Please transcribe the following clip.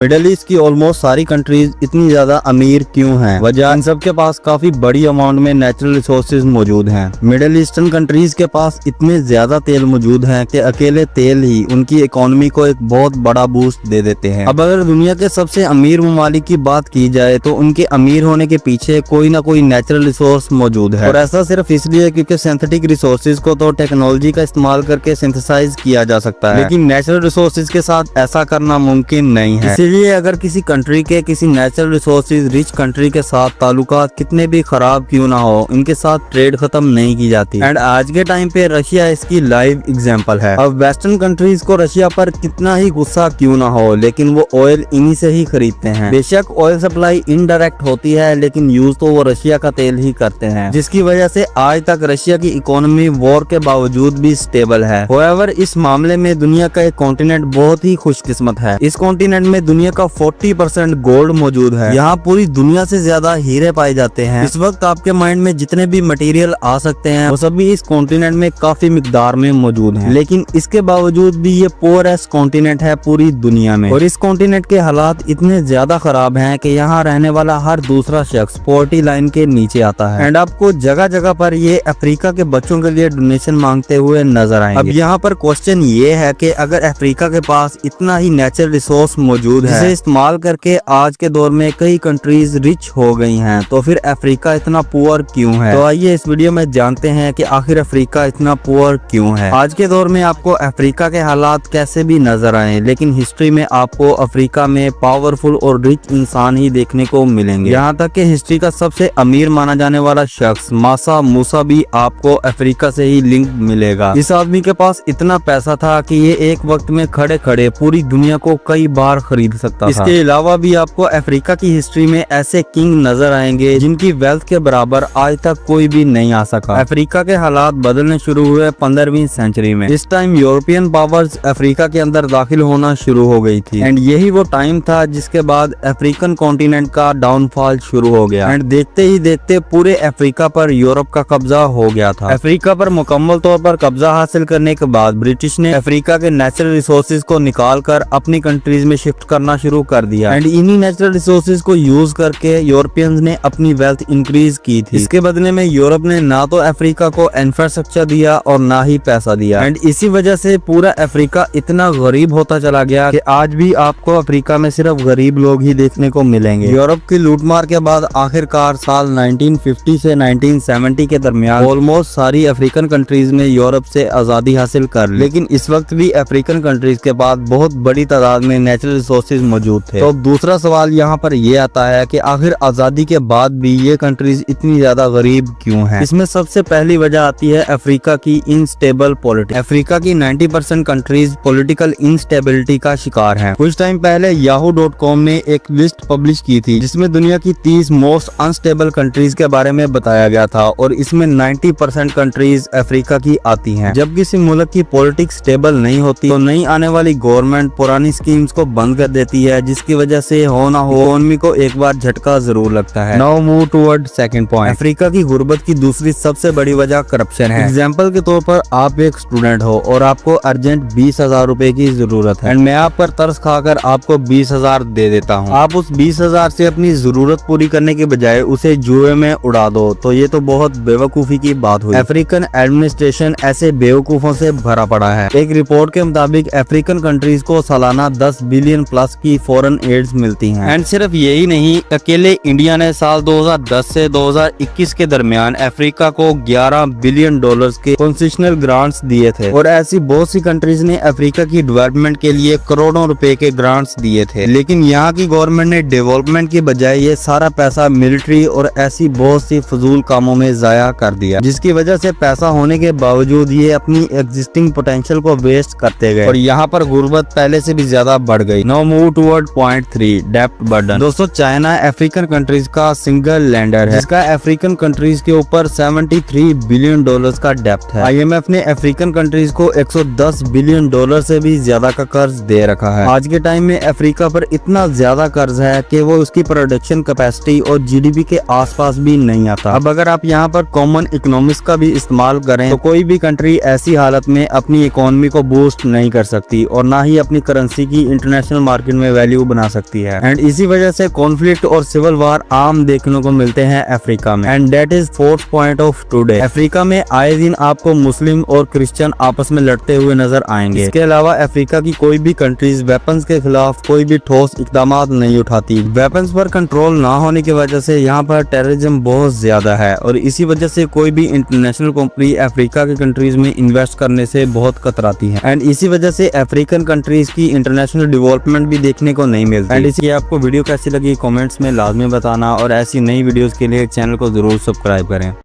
Middle east की almost सारी countries इतनी ज्यादा अमीर क्यों हैं? वजह इन सब के पास काफी बड़ी अमाउंट में नेचुरल रिसोर्सेज मौजूद हैं। मिडिल ईस्टर्न कंट्रीज के पास इतने ज्यादा तेल मौजूद हैं कि अकेले तेल ही उनकी इकोनॉमी को एक बहुत बड़ा बूस्ट दे देते हैं। अब अगर दुनिया के सबसे अमीर ममालिक की बात की जाए तो उनके अमीर होने के पीछे कोई ना कोई नेचुरल रिसोर्स मौजूद है, और ऐसा सिर्फ इसलिए क्योंकि सिंथेटिक रिसोर्सेज को तो टेक्नोलॉजी का इस्तेमाल करके सिंथेसाइज किया जा सकता है, लेकिन नेचुरल रिसोर्सेज के साथ ऐसा करना मुमकिन नहीं है। इसीलिए अगर किसी कंट्री के किसी नेचुरल रिसोर्सेज रिच कंट्री के साथ ताल्लुकात कितने भी खराब क्यों ना हो, इनके साथ ट्रेड खत्म नहीं की जाती। एंड आज के टाइम पे रशिया इसकी लाइव एग्जांपल है। अब वेस्टर्न कंट्रीज को रशिया पर कितना ही गुस्सा क्यों ना हो, लेकिन वो ऑयल इन्हीं से ही खरीदते हैं। बेशक ऑयल सप्लाई इनडायरेक्ट होती है, लेकिन यूज तो वो रशिया का तेल ही करते हैं, जिसकी वजह से आज तक रशिया की इकोनॉमी वॉर के बावजूद भी स्टेबल है। होवेवर इस मामले में दुनिया का एक कॉन्टिनेंट बहुत ही खुशकिस्मत है। इस कॉन्टिनेंट में दुनिया का 40% गोल्ड मौजूद है। यहाँ पूरी दुनिया से ज्यादा हीरे पाए जाते हैं। इस वक्त आपके माइंड में जितने भी मटेरियल आ सकते हैं वो सभी इस कॉन्टिनेंट में काफी मिकदार में मौजूद हैं। लेकिन इसके बावजूद भी ये पुअरेस्ट कॉन्टिनेंट है पूरी दुनिया में, और इस कॉन्टिनेंट के हालात इतने ज्यादा खराब हैं कि यहाँ रहने वाला हर दूसरा शख्स पॉवर्टी लाइन के नीचे आता है। एंड आपको जगह जगह पर ये अफ्रीका के बच्चों के लिए डोनेशन मांगते हुए नजर आएंगे। अब यहाँ पर क्वेश्चन ये है कि अगर अफ्रीका के पास इतना ही नेचुरल रिसोर्स मौजूद है जिसे इस्तेमाल करके आज के दौर में कई कंट्रीज रिच हो गई हैं, तो फिर अफ्रीका इतना पुअर क्यों है? तो आइए इस वीडियो में जानते हैं कि आखिर अफ्रीका इतना पुअर क्यों है। आज के दौर में आपको अफ्रीका के हालात कैसे भी नजर आए, लेकिन हिस्ट्री में आपको अफ्रीका में पावरफुल और रिच इंसान ही देखने को मिलेंगे। यहाँ तक कि हिस्ट्री का सबसे अमीर माना जाने वाला शख्स मासा मूसा भी आपको अफ्रीका से ही लिंक मिलेगा। इस आदमी के पास इतना पैसा था कि ये एक वक्त में खड़े खड़े पूरी दुनिया को कई बार खरीद सकता था। इसके अलावा भी आपको अफ्रीका की हिस्ट्री में ऐसे किंग नजर आएंगे जिनकी वेल्थ के बराबर आज तक कोई भी नहीं आ सका। अफ्रीका के हालात बदलने शुरू हुए 15वीं सेंचुरी में। इस टाइम यूरोपियन पावर्स अफ्रीका के अंदर दाखिल होना शुरू हो गई थी, एंड यही वो टाइम था जिसके बाद अफ्रीकन कॉन्टिनेंट का डाउनफॉल शुरू हो गया। एंड देखते ही देखते पूरे अफ्रीका पर यूरोप का कब्जा हो गया था। अफ्रीका पर मुकम्मल तौर पर कब्जा हासिल करने के बाद ब्रिटिश ने अफ्रीका के नेचुरल रिसोर्सेज को निकाल कर अपनी कंट्रीज में शिफ्ट करना शुरू कर दिया। एंड इन्हीं नेचुरल रिसोर्सेज को यूज करके यूरोपियंस ने अपनी वेल्थ इंक्रीज की थी। इसके बदले में यूरोप ने ना तो अफ्रीका को इंफ्रास्ट्रक्चर दिया और ना ही पैसा दिया। एंड इसी वजह से पूरा अफ्रीका इतना गरीब होता चला गया कि आज भी आपको अफ्रीका में सिर्फ गरीब लोग ही देखने को मिलेंगे। यूरोप की लूटमार के बाद आखिरकार साल 1950 से 1970 के दरमियान ऑलमोस्ट सारी अफ्रीकन कंट्रीज ने यूरोप से आजादी हासिल कर ली, लेकिन इस वक्त भी अफ्रीकन कंट्रीज के पास बहुत बड़ी तादाद में नेचुरल रिसोर्सेज मौजूद थे। तो दूसरा सवाल यहाँ पर ये आता है कि आखिर आजादी के बाद भी ये कंट्रीज इतनी ज्यादा गरीब क्यों हैं? इसमें सबसे पहली वजह आती है अफ्रीका की इनस्टेबल पॉलिटिक्स। अफ्रीका की 90% कंट्रीज पॉलिटिकल इंस्टेबिलिटी का शिकार हैं। कुछ टाइम पहले yahoo.com ने एक लिस्ट पब्लिश की थी जिसमें दुनिया की 30 मोस्ट अनस्टेबल कंट्रीज के बारे में बताया गया था, और इसमें 90% कंट्रीज अफ्रीका की आती हैं। जब किसी मुल्क की पॉलिटिक्स स्टेबल नहीं होती तो नई आने वाली गवर्नमेंट पुरानी स्कीम्स को बंद कर देती है, जिसकी वजह से हो ना हो इकोनॉमी को एक बार झटका जरूर लगता है। Now move toward second point. Africa की गुर्बत की दूसरी सबसे बड़ी वजह करप्शन है। एग्जाम्पल के तौर पर आप एक स्टूडेंट हो और आपको अर्जेंट 20,000 रुपए की जरूरत है, एंड मैं आप पर तरस खाकर आपको 20,000 दे देता हूँ। आप उस 20,000 से अपनी जरूरत पूरी करने के बजाय उसे जुए में उड़ा दो, तो ये तो बहुत बेवकूफी की बात हुई। अफ्रीकन एडमिनिस्ट्रेशन ऐसे बेवकूफों से भरा पड़ा है। एक रिपोर्ट के मुताबिक अफ्रीकन कंट्रीज को सालाना 10 बिलियन प्लस की फॉरेन एड्स मिलती हैं। एंड सिर्फ यही नहीं, अकेले इंडिया ने साल 2010 से 2021 के दरमियान अफ्रीका को $11 बिलियन के कंसेशनल ग्रांट्स दिए थे, और ऐसी बहुत सी कंट्रीज ने अफ्रीका की डेवलपमेंट के लिए करोड़ों रुपए के ग्रांट्स दिए थे। लेकिन यहाँ की गवर्नमेंट ने डेवलपमेंट की बजाय ये सारा पैसा मिलिट्री और ऐसी बहुत सी फजूल कामों में जाया कर दिया, जिसकी वजह से पैसा होने के बावजूद ये अपनी एग्जिस्टिंग पोटेंशियल को वेस्ट करते गए, और यहाँ पर गुर्बत पहले से भी ज्यादा बढ़ गई। नाउ मूव टुवर्ड पॉइंट 3, डेब्ट बर्डन। दोस्तों, चाइना अफ्रीकन कंट्रीज का सिंगल लैंडर है, जिसका अफ्रीकन कंट्रीज के ऊपर $73 बिलियन का डेब्ट है। IMF ने अफ्रीकन कंट्रीज को $110 बिलियन से भी ज्यादा का कर्ज दे रखा है। आज के टाइम में अफ्रीका पर इतना ज्यादा कर्ज है कि वो उसकी प्रोडक्शन कैपेसिटी और GDP के आसपास भी नहीं आता। अब अगर आप यहाँ पर कॉमन इकोनॉमिक्स का भी इस्तेमाल करें तो कोई भी कंट्री ऐसी हालत में अपनी इकोनॉमी को बूस्ट नहीं कर सकती, और ना ही अपनी करेंसी की इंटरनेशनल मार्केट मार्केट में वैल्यू बना सकती है। एंड इसी वजह से कॉन्फ्लिक्ट और सिविल वार आम देखने को मिलते हैं अफ्रीका में। And that is fourth point of today. Africa में आए दिन आपको मुस्लिम और क्रिश्चियन आपस में लड़ते हुए नजर आएंगे। इसके अलावा अफ्रीका की कोई भी कंट्रीज वेपन्स के खिलाफ कोई भी ठोस इकदाम नहीं उठाती। वेपन्स पर कंट्रोल ना होने की वजह से यहाँ पर टेररिज्म बहुत ज्यादा है और इसी वजह से कोई भी इंटरनेशनल कंपनी अफ्रीका के कंट्रीज में इन्वेस्ट करने से बहुत कतराती है। एंड इसी वजह से अफ्रीकन कंट्रीज की इंटरनेशनल डेवलपमेंट भी देखने को नहीं मिलती। एंड इसलिए आपको वीडियो कैसी लगी कमेंट्स में लाजमी बताना और ऐसी नई वीडियोस के लिए चैनल को जरूर सब्सक्राइब करें।